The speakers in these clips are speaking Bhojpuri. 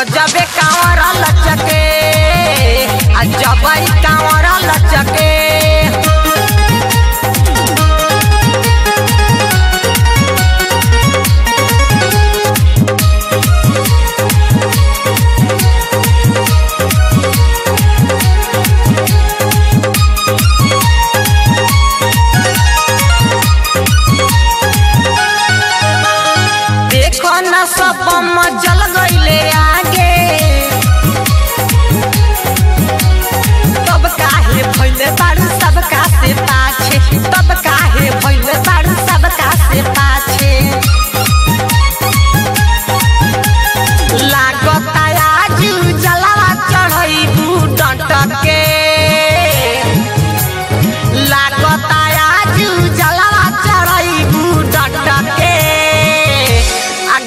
गजबे कांवर लचके जबई कांवर लचके देखो न सब जल गईले आगे तब काहे भइले बारू सबका से पाछे तब काहे भइले बारू सबका से पाछे लागता आज जलवा चढ़ईबू डटके लागता आज जलवा चढ़ईबू डटके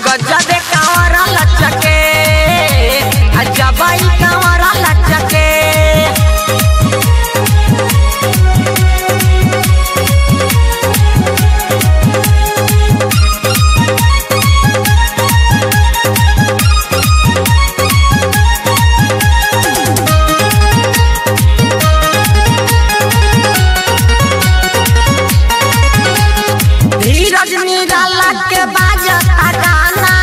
गजबे कांवर लचके जबई कांवर लचके धीरज निराला के बाजता गाना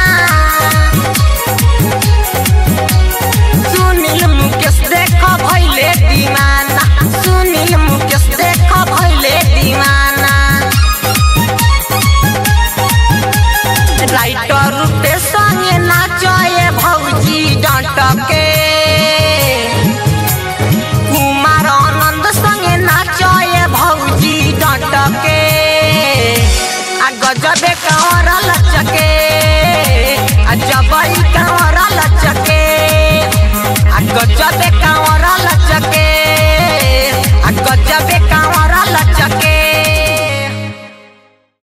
सुनील मुकेश देखो भइले दीवाना सुनील मुकेश देखो भइले दीवाना राइटर रूपे संगे नाचे भौजी डटके कुमार आनंद संगे नाचे भौजी डटके गजबे कांवर लचके जबई कांवर लचके गजबे कांवर